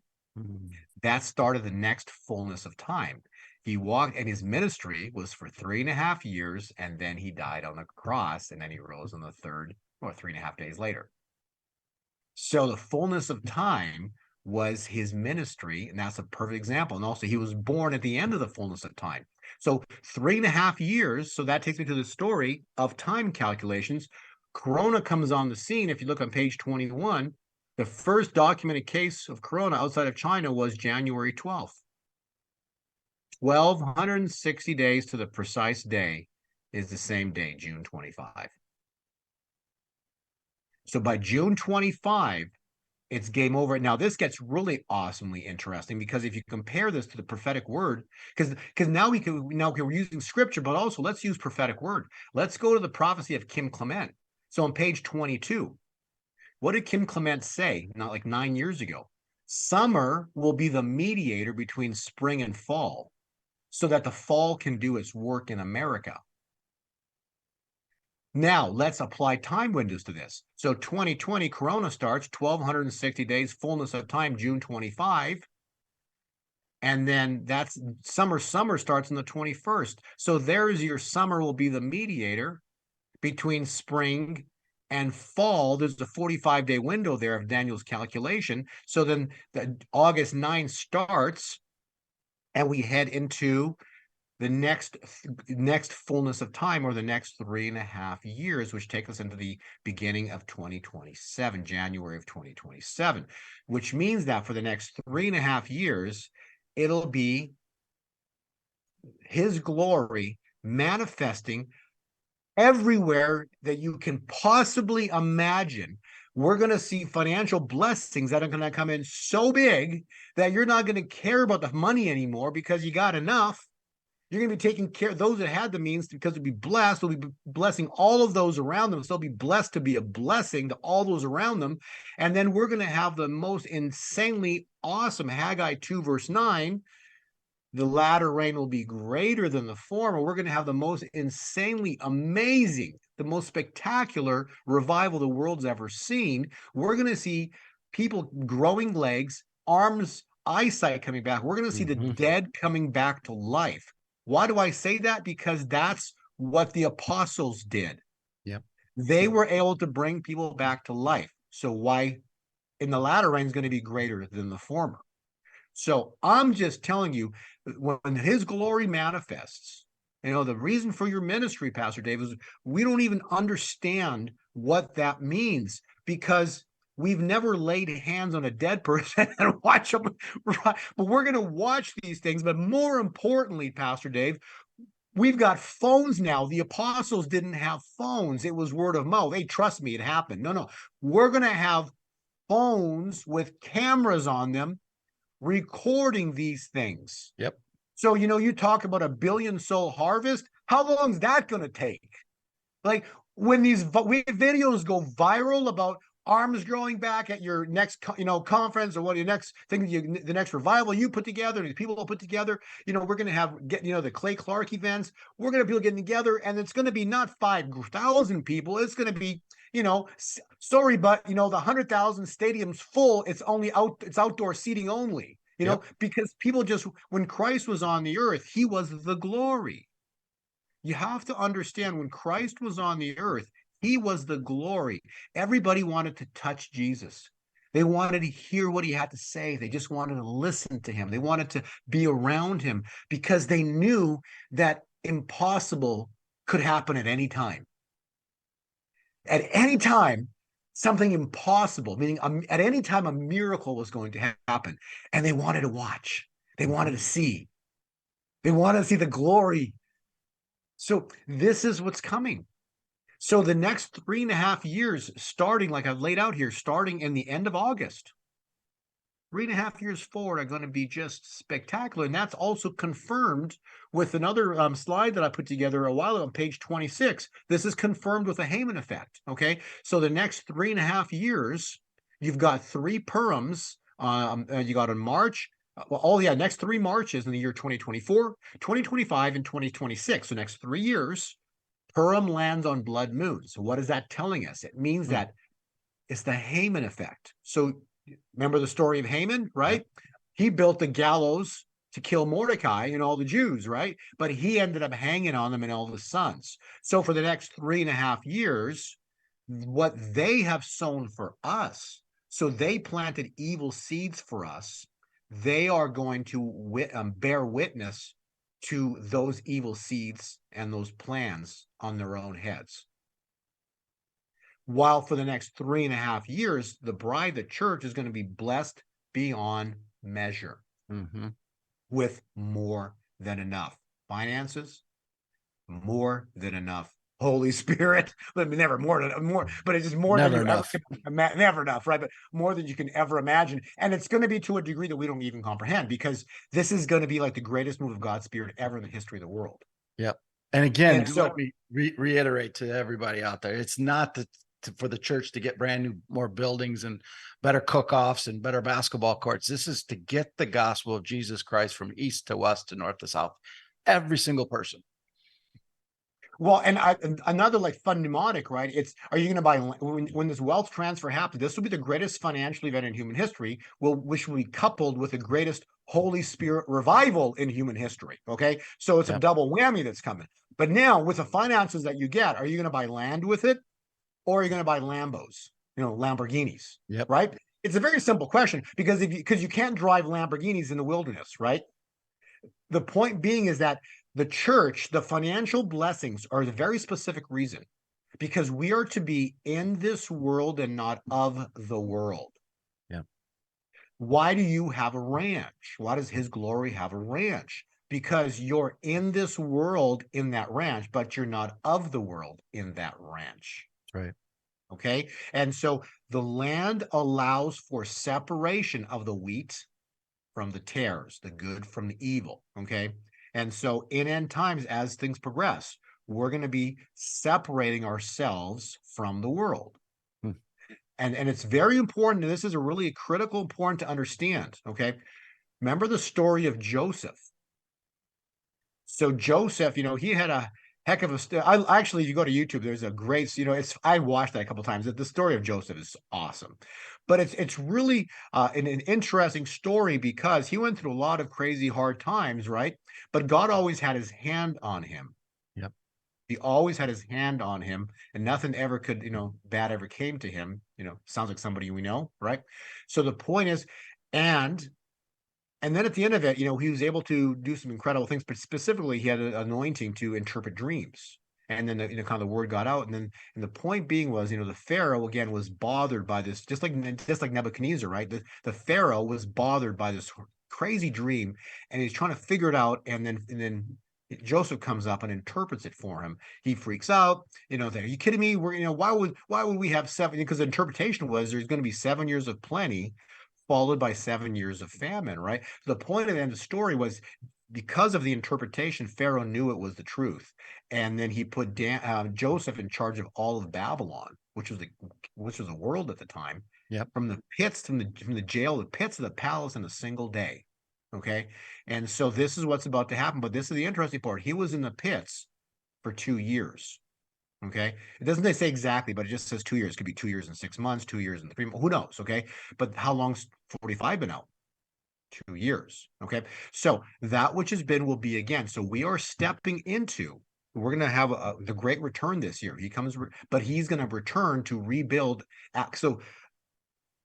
That started the next fullness of time. He walked, and his ministry was for 3.5 years, and then he died on the cross, and then he rose on the third, or 3.5 days later. So the fullness of time was his ministry, and that's a perfect example. And also, he was born at the end of the fullness of time. So 3.5 years. So that takes me to the story of time calculations. Corona comes on the scene. If you look on page 21, the first documented case of corona outside of China was January 12th. 1,260 days to the precise day is the same day, June 25. So by June 25, it's game over. Now, this gets really awesomely interesting, because if you compare this to the prophetic word, because now we're using scripture, but also let's use prophetic word. Let's go to the prophecy of Kim Clement. So on page 22, what did Kim Clement say, not like 9 years ago? Summer will be the mediator between spring and fall, so that the fall can do its work in America. Now, let's apply time windows to this. So 2020, Corona starts, 1,260 days, fullness of time, June 25. And then that's summer starts on the 21st. So there's your summer will be the mediator between spring and fall. There's a 45-day window there of Daniel's calculation. So then the August 9 starts, and we head into the next fullness of time, or the next 3.5 years, which take us into the beginning of 2027, January of 2027, which means that for the next 3.5 years, it'll be his glory manifesting everywhere that you can possibly imagine. We're going to see financial blessings that are going to come in so big that you're not going to care about the money anymore, because you got enough. You're going to be taking care of those that had the means, because they'll be blessed. They'll be blessing all of those around them. So they'll be blessed to be a blessing to all those around them. And then we're going to have the most insanely awesome Haggai 2 verse 9. The latter rain will be greater than the former. We're going to have the most insanely amazing, the most spectacular revival the world's ever seen. We're going to see people growing legs, arms, eyesight coming back. We're going to see the dead coming back to life. Why do I say that? Because that's what the apostles did. Yep. They were able to bring people back to life. So why in the latter rain is going to be greater than the former? So I'm just telling you, when his glory manifests, the reason for your ministry, Pastor Dave, is we don't even understand what that means, because we've never laid hands on a dead person and watch them. But we're going to watch these things. But more importantly, Pastor Dave, we've got phones now. The apostles didn't have phones. It was word of mouth. Hey, trust me, it happened. No. We're going to have phones with cameras on them recording these things. Yep. So, you talk about a 1 billion soul harvest. How long is that going to take? Like, when these videos go viral about arms growing back at your next, conference, or what your next thing, the next revival you put together, and people will put together, we're going to get the Clay Clark events. We're going to be people getting together, and it's going to be not 5,000 people. It's going to be, sorry, but the 100,000 stadium's full. It's outdoor seating only, Yep. because people when Christ was on the earth, he was the glory. You have to understand, when Christ was on the earth, he was the glory. Everybody wanted to touch Jesus. They wanted to hear what he had to say. They just wanted to listen to him. They wanted to be around him, because they knew that impossible could happen at any time. At any time, something impossible, meaning at any time a miracle was going to happen. And they wanted to watch. They wanted to see. They wanted to see the glory. So this is what's coming. So the next 3.5 years, starting like I've laid out here, starting in the end of August, 3.5 years forward are going to be just spectacular. And that's also confirmed with another slide that I put together a while ago on page 26. This is confirmed with the Haman effect. Okay. So the next 3.5 years, you've got 3 Purims. You got in March. Next 3 Marches in the year 2024, 2025, and 2026. So next 3 years, Purim lands on blood moons. So what is that telling us? It means that it's the Haman effect. So remember the story of Haman, right? He built the gallows to kill Mordecai and all the Jews, right? But he ended up hanging on them and all the sons. So for the next 3.5 years, what they have sown for us, so they planted evil seeds for us, they are going to bear witness to those evil seeds and those plans on their own heads. While for the next 3.5 years, the bride, the church, is going to be blessed beyond measure with more than enough finances, more than enough Holy Spirit. Never more, but it's just more Never than you enough. ever, never enough, right? But more than you can ever imagine. And it's going to be to a degree that we don't even comprehend, because this is going to be like the greatest move of God's Spirit ever in the history of the world. Yep. And again, And so, let me reiterate to everybody out there, it's not for the church to get brand new, more buildings and better cook-offs and better basketball courts. This is to get the gospel of Jesus Christ from east to west to north to south, every single person. well, and another like fun mnemonic, right? It's, are you going to buy, when this wealth transfer happens, this will be the greatest financial event in human history, which will be coupled with the greatest Holy Spirit revival in human history. Okay. So it's a double whammy that's coming. But now with the finances that you get, are you going to buy land with it? Or are you going to buy Lambos, Lamborghinis? Right? It's a very simple question, because you can't drive Lamborghinis in the wilderness, right? The point being is that the church, the financial blessings are the very specific reason, because we are to be in this world and not of the world. Yeah. Why do you have a ranch? Why does His Glory have a ranch? Because you're in this world in that ranch, but you're not of the world in that ranch. Right. Okay. And so the land allows for separation of the wheat from the tares, the good from the evil. Okay. And so in end times, as things progress, we're going to be separating ourselves from the world. And it's very important. And this is a really critical, important to understand. Okay. Remember the story of Joseph. So Joseph, he had a heck of a actually, if you go to YouTube, there's a great, I watched that a couple of times. The story of Joseph is awesome, but it's really an interesting story, because he went through a lot of crazy hard times, right? But God always had His hand on him. Yep. He always had His hand on him, and nothing ever could, bad ever came to him. Sounds like somebody we know, right? So the point is, and then at the end of it, he was able to do some incredible things, but specifically he had an anointing to interpret dreams. And then, kind of the word got out. And the point being was, the Pharaoh, again, was bothered by this, just like Nebuchadnezzar, right? The Pharaoh was bothered by this crazy dream, and he's trying to figure it out. And then Joseph comes up and interprets it for him. He freaks out, are you kidding me? Why would we have 7? Because the interpretation was there's going to be 7 years of plenty, followed by 7 years of famine, right? The point of the end of the story was, because of the interpretation, Pharaoh knew it was the truth. And then he put Joseph in charge of all of Babylon, which was the world at the time. Yep. From the pits, from the jail, the pits to the palace in a single day. Okay. And so this is what's about to happen. But this is the interesting part. He was in the pits for 2 years. Okay. It doesn't say exactly, but it just says 2 years. It could be 2 years and 6 months, 2 years and 3 months. Who knows? Okay. But how long's 45 been out? 2 years. Okay. So that which has been will be again. So we are stepping into, we're going to have the great return this year. He comes, but he's going to return to rebuild. So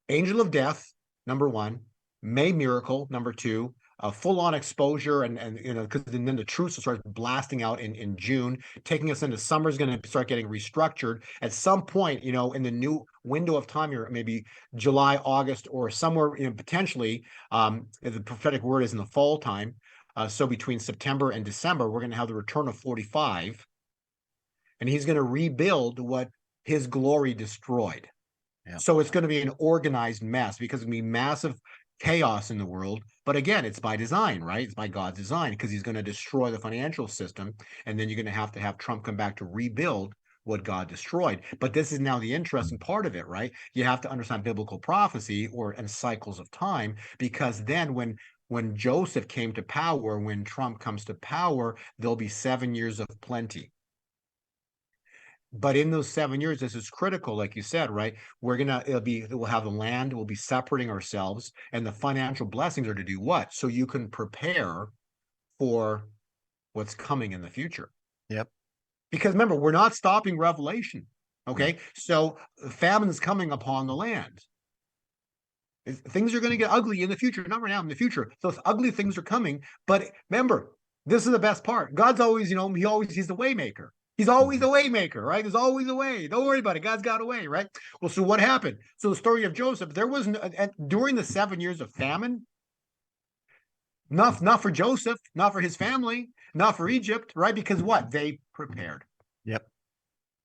angel of death, number 1, May miracle, number 2, a full-on exposure, and you know, because then the truce will start blasting out in June, taking us into summer is going to start getting restructured at some point, you know, in the new window of time here, maybe July, August, or somewhere, you know, potentially, the prophetic word is in the fall time. So between September and December, we're going to have the return of 45, and he's going to rebuild what his glory destroyed. Yeah. So it's going to be an organized mess because it's going to be massive chaos in the world. But again, it's by design, right? It's by God's design, because he's going to destroy the financial system. And then you're going to have Trump come back to rebuild what God destroyed. But this is now the interesting part of it, right? You have to understand biblical prophecy and cycles of time, because then when Joseph came to power, when Trump comes to power, there'll be 7 years of plenty. But in those 7 years, this is critical, like you said, right? We'll have the land, we'll be separating ourselves, and the financial blessings are to do what? So you can prepare for what's coming in the future. Yep. Because remember, we're not stopping Revelation. Okay. So famine is coming upon the land. Things are going to get ugly in the future, not right now, in the future. Those ugly things are coming. But remember, this is the best part. God's always, you know, he's the way maker. He's always a way maker, right? There's always a way. Don't worry about it. God's got a way, right? Well, so what happened? So the story of Joseph, there was during the 7 years of famine, not for Joseph, not for his family, not for Egypt, right? Because what? They prepared. Yep.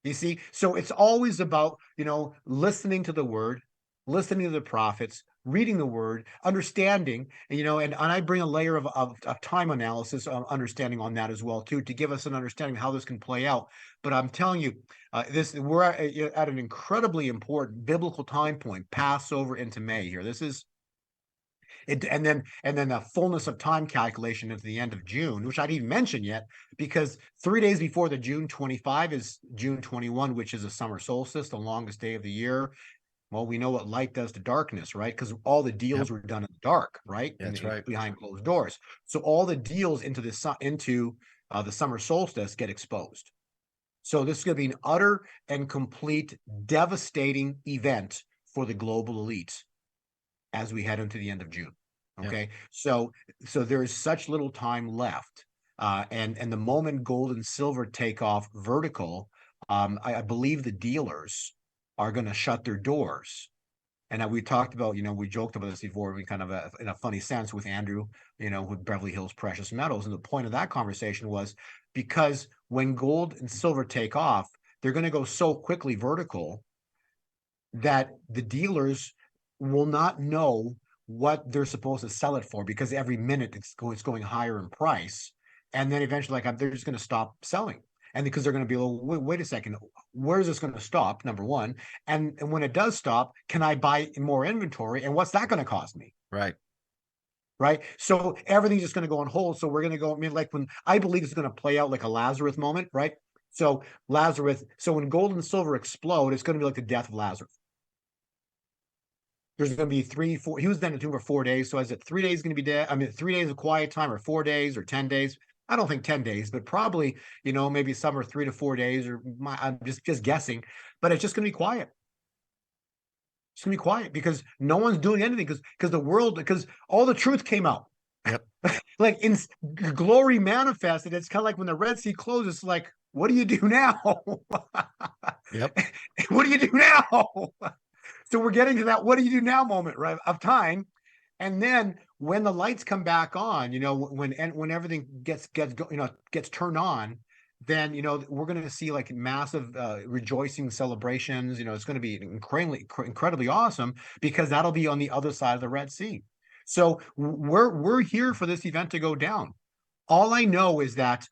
You see, so it's always about, you know, listening to the word, listening to the prophets, reading the word, understanding, you know, and I bring a layer of time analysis, understanding on that as well, too, to give us an understanding of how this can play out. But I'm telling you, we're at an incredibly important biblical time point, Passover into May here. This is it, and then the fullness of time calculation at the end of June, which I didn't even mention yet, because 3 days before the June 25 is June 21, which is a summer solstice, the longest day of the year. Well, we know what light does to darkness, right? Because all the deals were done in the dark, right? That's right. Behind closed doors. So all the deals into the summer solstice get exposed. So this is going to be an utter and complete devastating event for the global elite as we head into the end of June. Okay, so there is such little time left, and the moment gold and silver take off vertical, I believe the dealers are going to shut their doors. And we talked about, you know, we joked about this before, we kind of in a funny sense with Andrew, you know, with Beverly Hills Precious Metals. And the point of that conversation was because when gold and silver take off, they're going to go so quickly vertical that the dealers will not know what they're supposed to sell it for, because every minute it's going higher in price. And then eventually, like, they're just going to stop selling. And because they're going to be, well, wait a second, where is this going to stop? Number one. And when it does stop, can I buy more inventory? And what's that going to cost me? Right. Right. So everything's just going to go on hold. So we're going to go, I mean, like, when I believe it's going to play out like a Lazarus moment, right? So when gold and silver explode, it's going to be like the death of Lazarus. There's going to be 3, 4, he was then in the tomb for 4 days. So is it 3 days going to be dead? I mean, 3 days of quiet time, or 4 days, or 10 days? I don't think 10 days, but probably, you know, maybe some are 3 to 4 days, or I'm just guessing, but it's just going to be quiet. It's going to be quiet because no one's doing anything, because all the truth came out. Yep. Like in glory manifested. It's kind of like when the Red Sea closes, like, what do you do now? Yep. What do you do now? So we're getting to that what do you do now moment, right, of time. And then when the lights come back on, you know, when everything gets turned on, then, you know, we're going to see like massive rejoicing celebrations. You know, it's going to be incredibly awesome, because that'll be on the other side of the Red Sea. So we're here for this event to go down. All I know is that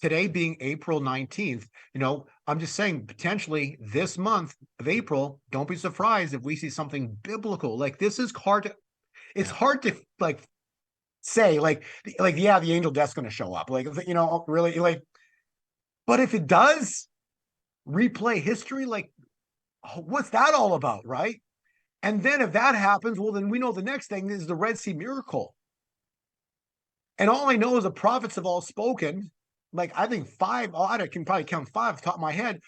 today being April 19th, you know, I'm just saying, potentially this month of April, don't be surprised if we see something biblical. Like, this is hard to, it's hard to like say like, yeah, the angel death's going to show up. Like, you know, really, like, but if it does, replay history, like, what's that all about, right? And then if that happens, well, then we know the next thing is the Red Sea miracle. And all I know is the prophets have all spoken. Like, I think 5, I can probably count 5 off the top of my head.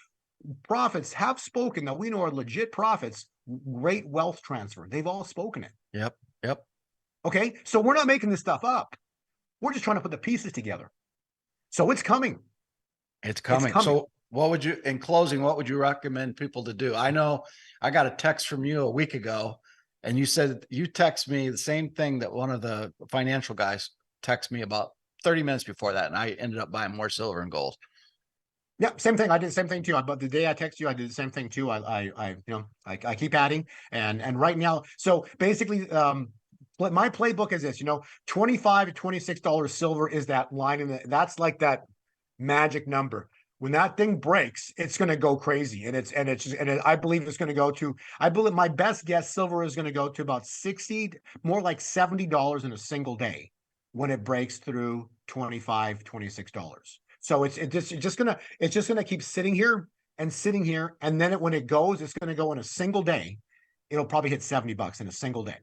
Prophets have spoken that we know are legit prophets. Great wealth transfer. They've all spoken it. Yep. Okay, so we're not making this stuff up. We're just trying to put the pieces together. So it's coming. It's coming. So what would you, in closing, what would you recommend people to do? I know I got a text from you a week ago, and you said you text me the same thing that one of the financial guys texted me about 30 minutes before that, and I ended up buying more silver and gold. Yeah, same thing. I did the same thing too. But the day I text you, I did the same thing too. I keep adding, and right now, so basically, my playbook is this. $25 to $26 silver is that line, that's like that magic number. When that thing breaks, it's going to go crazy, I believe it's going to go to. I believe my best guess, silver is going to go to about 60, more like $70 in a single day when it breaks through $25, $26. So it's just gonna keep sitting here, and then when it goes, it's gonna go in a single day. It'll probably hit $70 in a single day.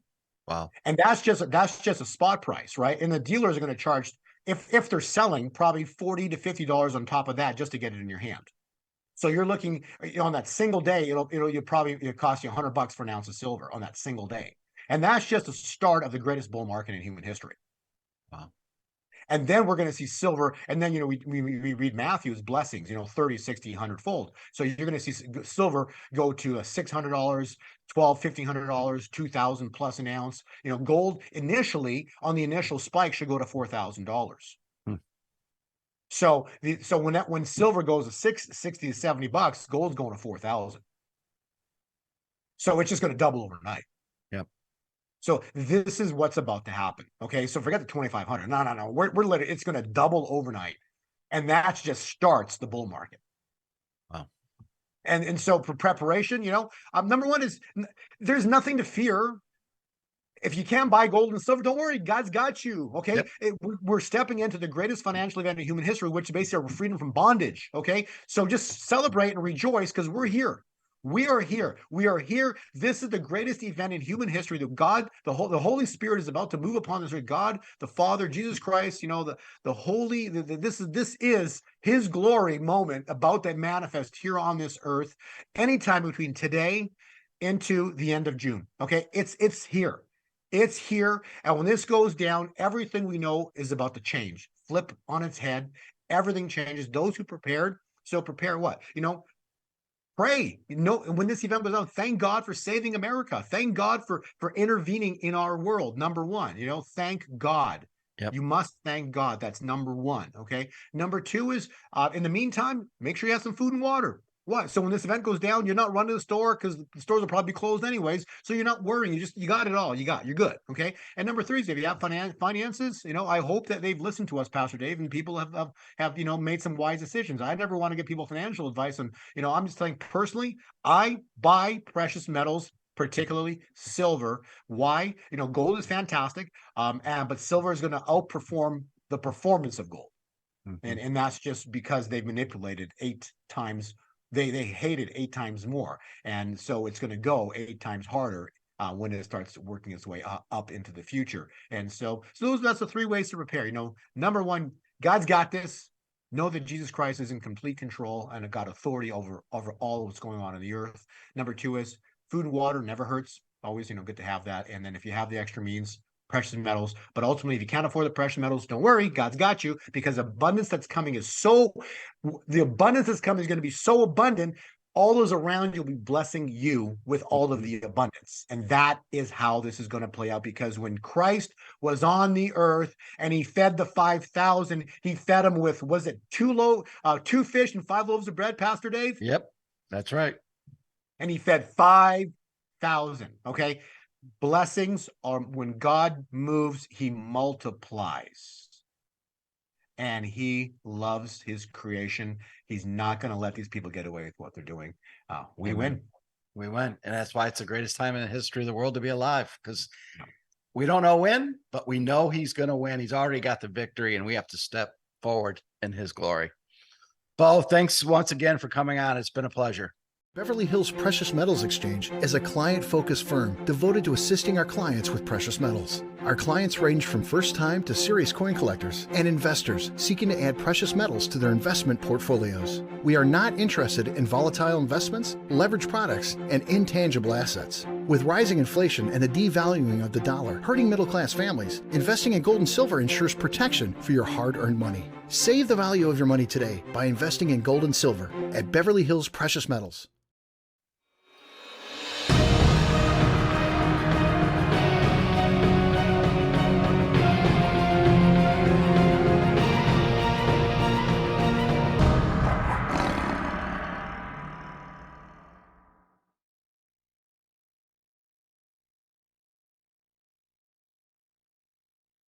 Wow. And that's just a spot price, right? And the dealers are going to charge, if they're selling, probably $40 to $50 on top of that just to get it in your hand. So you're looking, on that single day, it'll cost you $100 for an ounce of silver on that single day. And that's just the start of the greatest bull market in human history. Wow. And then we're going to see silver. And then, we read Matthew's blessings, 30, 60, 100-fold. So you're going to see silver go to $600, $1,200, $1,500, 2,000 plus an ounce. Gold initially on the initial spike should go to $4,000. So when silver goes to 60 to $70, gold's going to 4,000. So it's just going to double overnight. Yep. So this is what's about to happen. Okay, so forget the 2,500. No. We're literally, it's going to double overnight, and that just starts the bull market. Wow. And so for preparation, number one is there's nothing to fear. If you can't buy gold and silver, don't worry, God's got you. Okay, Yep. We're stepping into the greatest financial event in human history, which is basically our freedom from bondage. Okay, so just celebrate and rejoice because we're here. We are here. We are here. This is the greatest event in human history that God, the Holy Spirit is about to move upon this. God, the Father, Jesus Christ, the Holy, this is his glory moment about to manifest here on this earth anytime between today into the end of June. Okay, it's here. It's here. And when this goes down, everything we know is about to change, flip on its head. Everything changes. Those who prepared, so prepare what? Pray. When this event goes on, thank God for saving America. Thank God for intervening in our world. Number one, thank God. Yep. You must thank God. That's number one. Okay. Number two is, in the meantime, make sure you have some food and water. What? So when this event goes down, you're not running to the store because the stores will probably be closed anyways. So you're not worrying. You got it all. You're good. Okay. And number three is if you have finances, I hope that they've listened to us, Pastor Dave, and people have made some wise decisions. I never want to give people financial advice. And, I'm just saying personally, I buy precious metals, particularly silver. Why? Gold is fantastic. But silver is going to outperform the performance of gold. Mm-hmm. And that's just because they've manipulated 8 times. They hate it 8 times more, and so it's going to go 8 times harder when it starts working its way up into the future. And so that's the 3 ways to prepare. Number one, God's got this. Know that Jesus Christ is in complete control and got authority over all of what's going on in the earth. Number 2 is food and water never hurts. Always, good to have that. And then if you have the extra means, precious metals. But ultimately, if you can't afford the precious metals, don't worry, God's got you, because the abundance that's coming is going to be so abundant, all those around you will be blessing you with all of the abundance. And that is how this is going to play out, because when Christ was on the earth and he fed the 5,000, he fed them with, was it 2 fish and 5 loaves of bread, Pastor Dave? Yep, that's right. And he fed 5,000. Okay. Blessings are when God moves, he multiplies, and he loves his creation. He's not going to let these people get away with what they're doing. We win. And that's why it's the greatest time in the history of the world to be alive, because we don't know when, but we know he's going to win. He's already got the victory, and we have to step forward in his glory. Bo, thanks once again for coming on. It's been a pleasure. Beverly Hills Precious Metals Exchange is a client-focused firm devoted to assisting our clients with precious metals. Our clients range from first-time to serious coin collectors and investors seeking to add precious metals to their investment portfolios. We are not interested in volatile investments, leveraged products, and intangible assets. With rising inflation and the devaluing of the dollar hurting middle-class families, investing in gold and silver ensures protection for your hard-earned money. Save the value of your money today by investing in gold and silver at Beverly Hills Precious Metals.